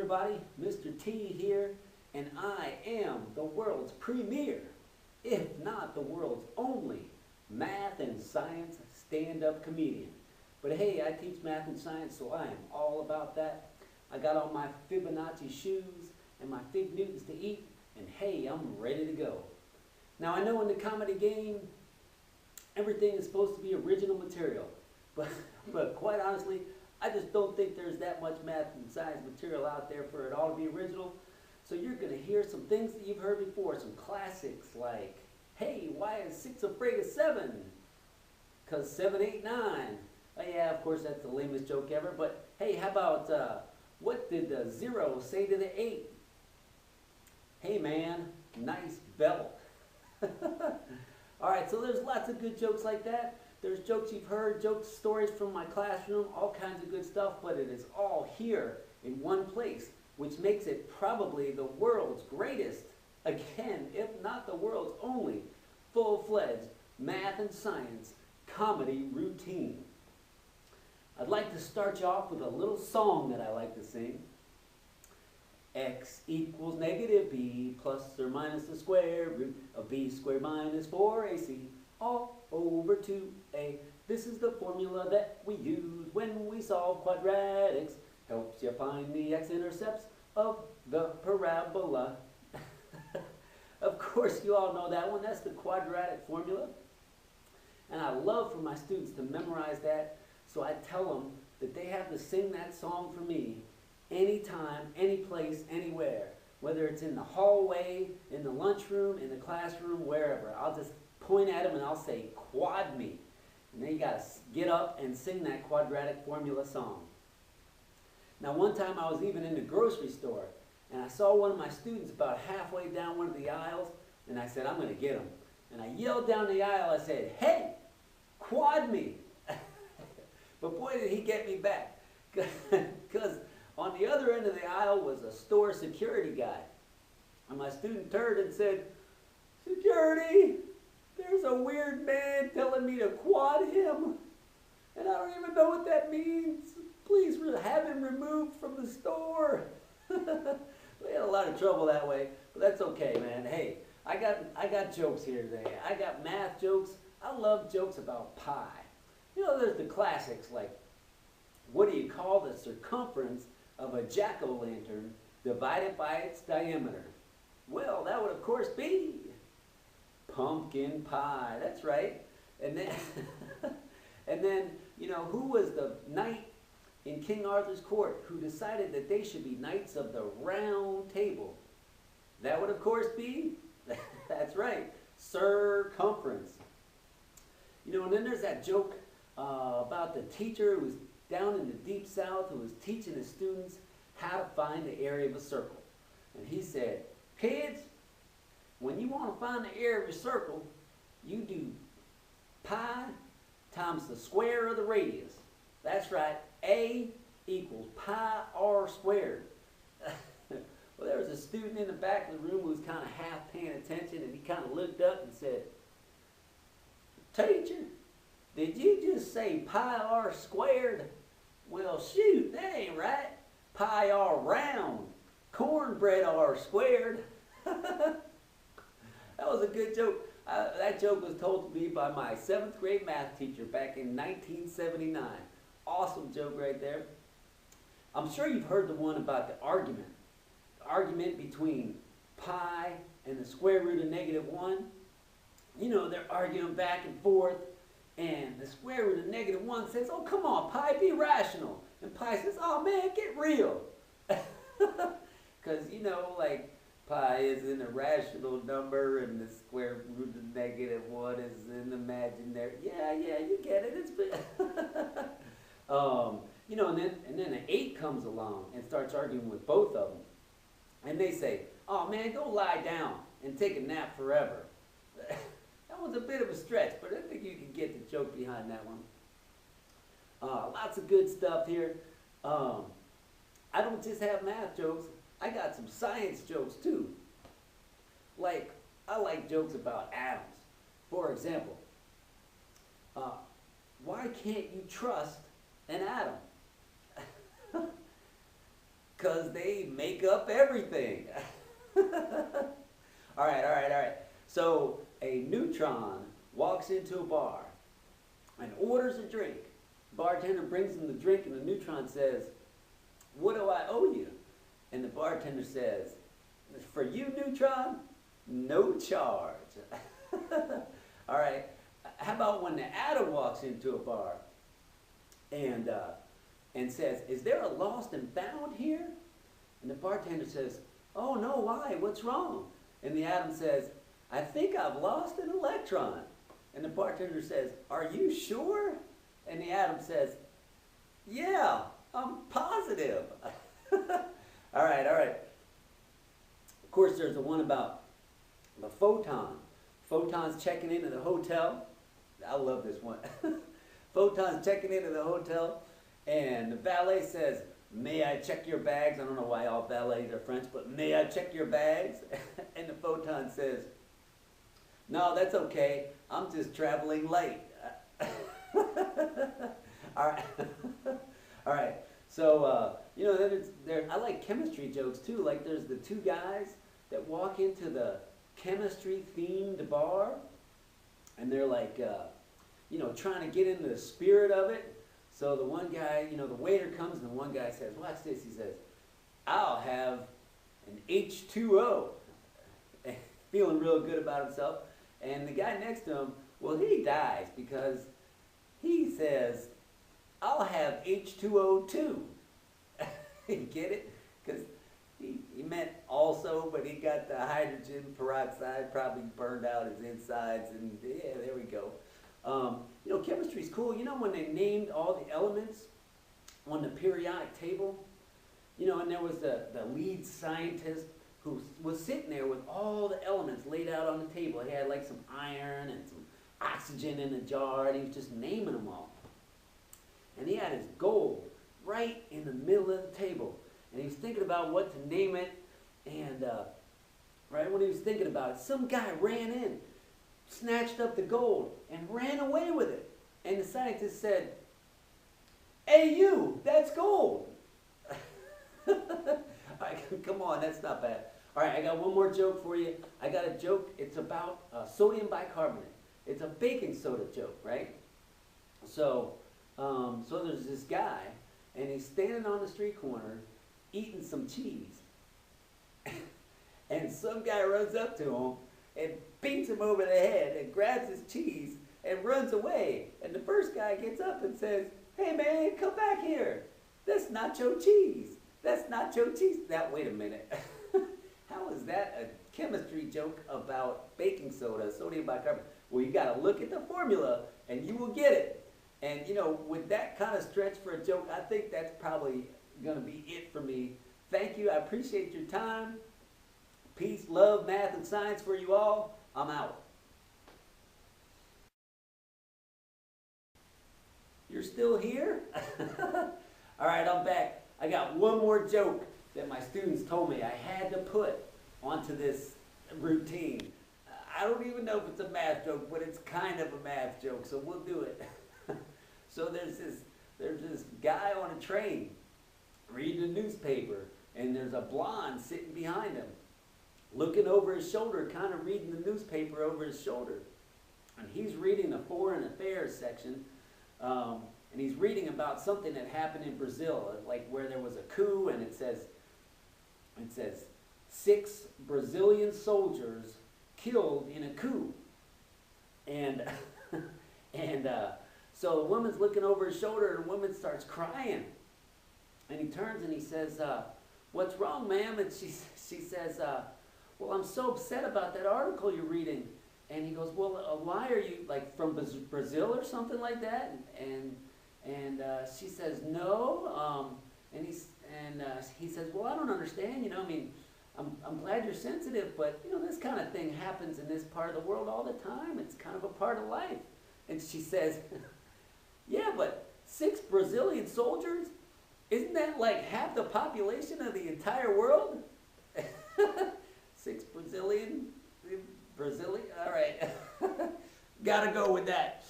everybody, Mr. T here, and I am the world's premier, if not the world's only, math and science stand-up comedian. But hey, I teach math and science, so I am all about that. I got on my Fibonacci shoes and my Fig Newtons to eat, and hey, I'm ready to go. Now I know in the comedy game, everything is supposed to be original material, but quite honestly, I just don't think there's that much math and science material out there for it all to be original. So you're going to hear some things that you've heard before, some classics like, hey, why is 6 afraid of 7? Because 7 ain't 9. Oh yeah, of course that's the lamest joke ever, but hey, how about, what did the 0 say to the 8? Hey man, nice belt. Alright, so there's lots of good jokes like that. There's jokes you've heard, jokes, stories from my classroom, all kinds of good stuff, but it is all here in one place, which makes it probably the world's greatest, again, if not the world's only, full-fledged math and science comedy routine. I'd like to start you off with a little song that I like to sing. X equals negative b plus or minus the square root of b squared minus 4ac all over 2a. This is the formula that we use when we solve quadratics. Helps you find the x-intercepts of the parabola. Of course, you all know that one. That's the quadratic formula. And I love for my students to memorize that, so I tell them that they have to sing that song for me anytime, any place, anywhere. Whether it's in the hallway, in the lunchroom, in the classroom, wherever. I'll just point at them and I'll say, quad me. And then you got to get up and sing that quadratic formula song. Now one time I was even in the grocery store and I saw one of my students about halfway down one of the aisles and I said, I'm going to get him. And I yelled down the aisle, I said, hey, quad me. But boy did he get me back. Because on the other end of the aisle was a store security guy. And my student turned and said, security, there's a weird man telling me to quad him. And I don't even know what that means. Please have him removed from the store. We had a lot of trouble that way, but that's okay, man. Hey, I got jokes here today. I got math jokes. I love jokes about pi. You know, there's the classics like, what do you call the circumference of a jack-o'-lantern divided by its diameter? Well, that would of course be pumpkin pie. That's right. And then, and then, you know, who was the knight in King Arthur's court who decided that they should be knights of the round table? That would of course be, that's right, circumference. You know, and then there's that joke about the teacher who was down in the deep south who was teaching his students how to find the area of a circle. And he said, kids, when you want to find the area of a circle, you do pi times the square of the radius. That's right, A equals pi r squared. Well, there was a student in the back of the room who was kind of half paying attention, and he kind of looked up and said, teacher, did you just say pi r squared? Well, shoot, that ain't right. Pi r round, cornbread r squared. That was a good joke. That joke was told to me by my 7th grade math teacher back in 1979. Awesome joke right there. I'm sure you've heard the one about the argument. The argument between pi and the square root of -1. You know, they're arguing back and forth. And the square root of -1 says, oh, come on, pi, be rational. And pi says, oh, man, get real. Because, you know, like, pi is an irrational number and the square root of -1 is an imaginary. Yeah, you get it. It's you know, and then an 8 comes along and starts arguing with both of them. And they say, oh, man, go lie down and take a nap forever. That was a bit of a stretch, but I think you can get the joke behind that one. Lots of good stuff here. I don't just have math jokes. I got some science jokes too. Like, I like jokes about atoms. For example, why can't you trust an atom? Because they make up everything. All right, all right, all right. So a neutron walks into a bar and orders a drink. Bartender brings him the drink and the neutron says, "What do I owe you?" And the bartender says, "For you, neutron, no charge." All right. How about when the atom walks into a bar and says, "Is there a lost and found here?" And the bartender says, "Oh no, why? What's wrong?" And the atom says, "I think I've lost an electron." And the bartender says, "Are you sure?" And the atom says, "Yeah, I'm positive." All right, all right. Of course, there's the one about the photon. Photon's checking into the hotel. I love this one. Photon's checking into the hotel, and the valet says, "May I check your bags?" I don't know why all valets are French, but "May I check your bags?" And the photon says, "No, that's okay. I'm just traveling light." All right. All right. So, you know, I like chemistry jokes too. Like there's the two guys that walk into the chemistry themed bar, and they're like, you know, trying to get into the spirit of it. So the one guy, you know, the waiter comes and the one guy says, "Watch this." He says, "I'll have an H2O." Feeling real good about himself. And the guy next to him, well, he dies because he says, "I'll have H2O too." You get it? Because he meant also, but he got the hydrogen peroxide, probably burned out his insides, and yeah, there we go. You know, chemistry's cool. You know when they named all the elements on the periodic table? You know, and there was the lead scientist who was sitting there with all the elements laid out on the table. He had like some iron and some oxygen in a jar, and he was just naming them all. And he had his gold right in the middle of the table. And he was thinking about what to name it, and right when he was thinking about it, some guy ran in, snatched up the gold, and ran away with it. And the scientist said, "Hey you, that's gold." All right, come on, that's not bad. All right, I got one more joke for you. I got a joke. It's about sodium bicarbonate. It's a baking soda joke, right? So, so there's this guy, and he's standing on the street corner eating some cheese. And some guy runs up to him and beats him over the head and grabs his cheese and runs away. And the first guy gets up and says, "Hey man, come back here. That's nacho cheese. That's nacho cheese." Now, wait a minute. How is that a chemistry joke about baking soda, sodium bicarbonate? Well, you got to look at the formula and you will get it. And, you know, with that kind of stretch for a joke, I think that's probably going to be it for me. Thank you. I appreciate your time. Peace, love, math, and science for you all. I'm out. You're still here? All right, I'm back. I got one more joke that my students told me I had to put onto this routine. I don't even know if it's a math joke, but it's kind of a math joke, so we'll do it. So there's this guy on a train reading a newspaper, and there's a blonde sitting behind him, looking over his shoulder, kind of reading the newspaper over his shoulder. And he's reading the foreign affairs section, and he's reading about something that happened in Brazil, like where there was a coup, and it says 6 Brazilian soldiers killed in a coup. And so the woman's looking over his shoulder, and the woman starts crying. And he turns and he says, "What's wrong, ma'am?" And she says, "Well, I'm so upset about that article you're reading." And he goes, "Well, why are you, like, from Brazil or something like that?" And she says, "No." And he says, "Well, I don't understand. You know, I mean, I'm glad you're sensitive, but you know, this kind of thing happens in this part of the world all the time. It's kind of a part of life." And she says, "Yeah, but 6 Brazilian soldiers? Isn't that like half the population of the entire world?" 6 Brazilian, all right. Gotta go with that.